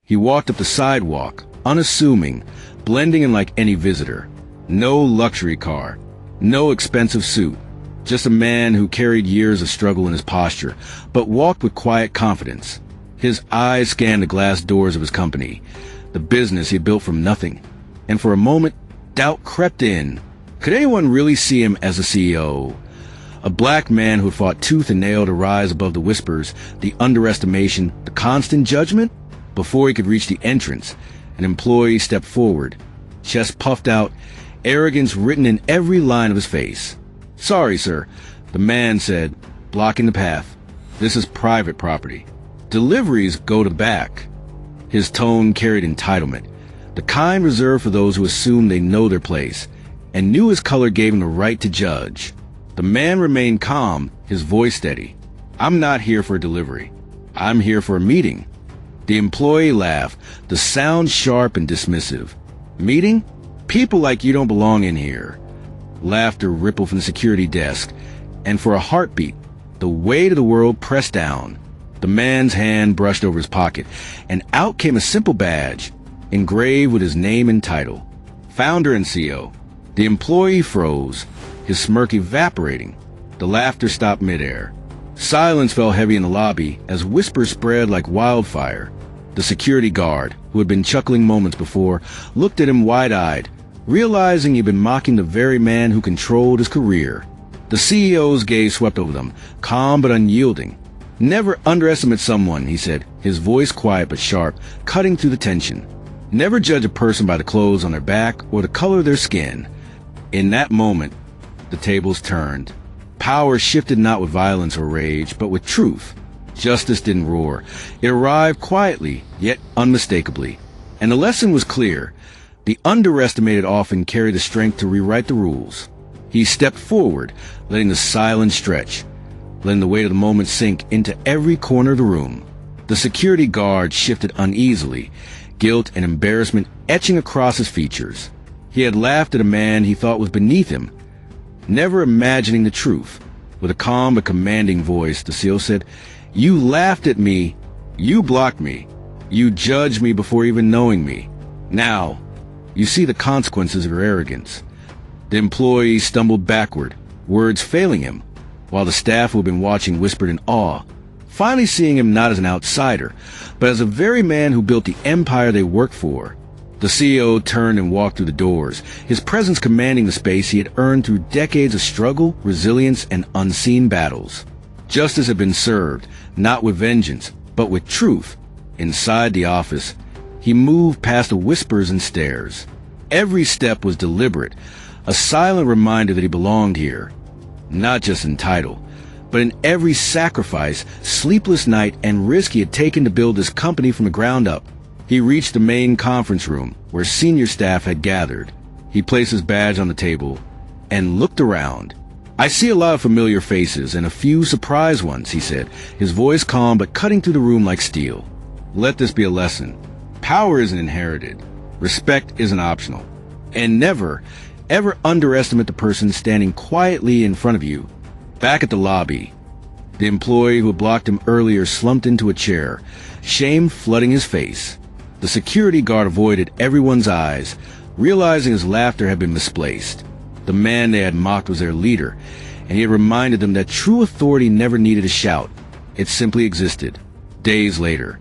He walked up the sidewalk, unassuming, blending in like any visitor. No luxury car, no expensive suit, just a man who carried years of struggle in his posture, but walked with quiet confidence. His eyes scanned the glass doors of his company, the business he had built from nothing, and for a moment, doubt crept in. Could anyone really see him as the CEO? A black man who had fought tooth and nail to rise above the whispers, the underestimation, the constant judgment? Before he could reach the entrance, an employee stepped forward, chest puffed out, arrogance written in every line of his face. "Sorry, sir," the man said, blocking the path. "This is private property. Deliveries go to the back." His tone carried entitlement, the kind reserved for those who assume they know their place, and knew his color gave him the right to judge. The man remained calm, his voice steady. "I'm not here for a delivery. I'm here for a meeting." The employee laughed, the sound sharp and dismissive. "Meeting? People like you don't belong in here." Laughter rippled from the security desk, and for a heartbeat, the weight of the world pressed down. The man's hand brushed over his pocket, and out came a simple badge, engraved with his name and title. Founder and CEO. The employee froze, his smirk evaporating. The laughter stopped midair. Silence fell heavy in the lobby as whispers spread like wildfire. The security guard, who had been chuckling moments before, looked at him wide-eyed, realizing he'd been mocking the very man who controlled his career. The CEO's gaze swept over them, calm but unyielding. "Never underestimate someone," he said, his voice quiet but sharp, cutting through the tension. "Never judge a person by the clothes on their back or the color of their skin." In that moment, the tables turned. Power shifted not with violence or rage, but with truth. Justice didn't roar. It arrived quietly, yet unmistakably. And the lesson was clear. The underestimated often carry the strength to rewrite the rules. He stepped forward, letting the silence stretch, letting the weight of the moment sink into every corner of the room. The security guard shifted uneasily, guilt and embarrassment etching across his features. He had laughed at a man he thought was beneath him, never imagining the truth. With a calm but commanding voice, the CEO said, "You laughed at me. You blocked me. You judged me before even knowing me. Now, you see the consequences of your arrogance." The employee stumbled backward, words failing him, while the staff who had been watching whispered in awe, finally seeing him not as an outsider, but as a very man who built the empire they worked for. The CEO turned and walked through the doors, his presence commanding the space he had earned through decades of struggle, resilience, and unseen battles. Justice had been served, not with vengeance, but with truth. Inside the office, he moved past the whispers and stares. Every step was deliberate, a silent reminder that he belonged here, not just in title, but in every sacrifice, sleepless night, and risk he had taken to build this company from the ground up. He reached the main conference room, where senior staff had gathered. He placed his badge on the table and looked around. "I see a lot of familiar faces and a few surprised ones," he said, his voice calm but cutting through the room like steel. "Let this be a lesson. Power isn't inherited. Respect isn't optional. And never, ever underestimate the person standing quietly in front of you." Back at the lobby, the employee who had blocked him earlier slumped into a chair, shame flooding his face. The security guard avoided everyone's eyes, realizing his laughter had been misplaced. The man they had mocked was their leader, and he had reminded them that true authority never needed a shout. It simply existed. Days later,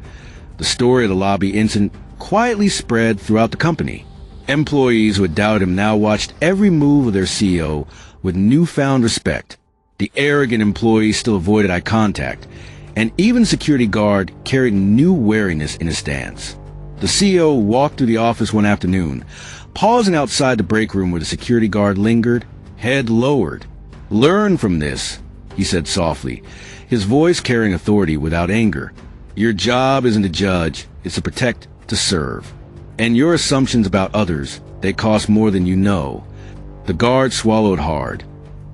the story of the lobby incident quietly spread throughout the company. Employees who had doubted him now watched every move of their CEO with newfound respect. The arrogant employee still avoided eye contact, and even security guard carried new wariness in his stance. The CEO walked through the office one afternoon, pausing outside the break room where the security guard lingered, head lowered. "Learn from this," he said softly, his voice carrying authority without anger. "Your job isn't to judge, it's to protect, to serve. And your assumptions about others, they cost more than you know." The guard swallowed hard,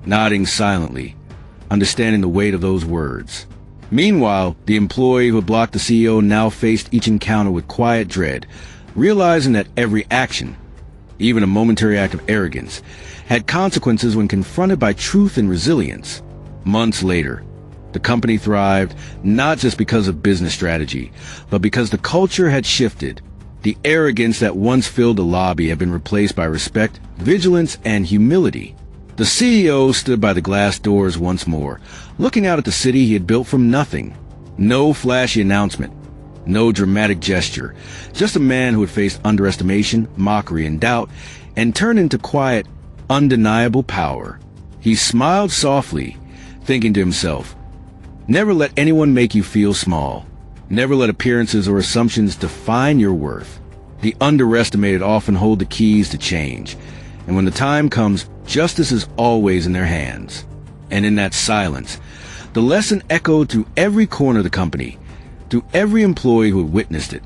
nodding silently, understanding the weight of those words. Meanwhile, the employee who had blocked the CEO now faced each encounter with quiet dread, realizing that every action, even a momentary act of arrogance, had consequences when confronted by truth and resilience. Months later, The company thrived not just because of business strategy, but because the culture had shifted. The arrogance that once filled the lobby had been replaced by respect, vigilance, and humility. The CEO stood by the glass doors once more, looking out at the city he had built from nothing. No flashy announcement, no dramatic gesture, just a man who had faced underestimation, mockery, and doubt, and turned into quiet, undeniable power. He smiled softly, thinking to himself, "Never let anyone make you feel small. Never let appearances or assumptions define your worth. The underestimated often hold the keys to change, and when the time comes, justice is always in their hands." And in that silence, the lesson echoed through every corner of the company, through every employee who had witnessed it,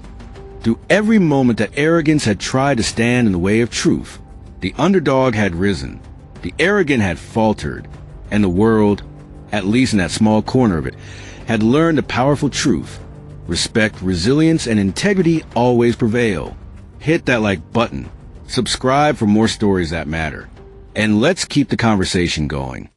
through every moment that arrogance had tried to stand in the way of truth. The underdog had risen, the arrogant had faltered, and the world, at least in that small corner of it, had learned a powerful truth. Respect, resilience, and integrity always prevail. Hit that like button. Subscribe for more stories that matter. And let's keep the conversation going.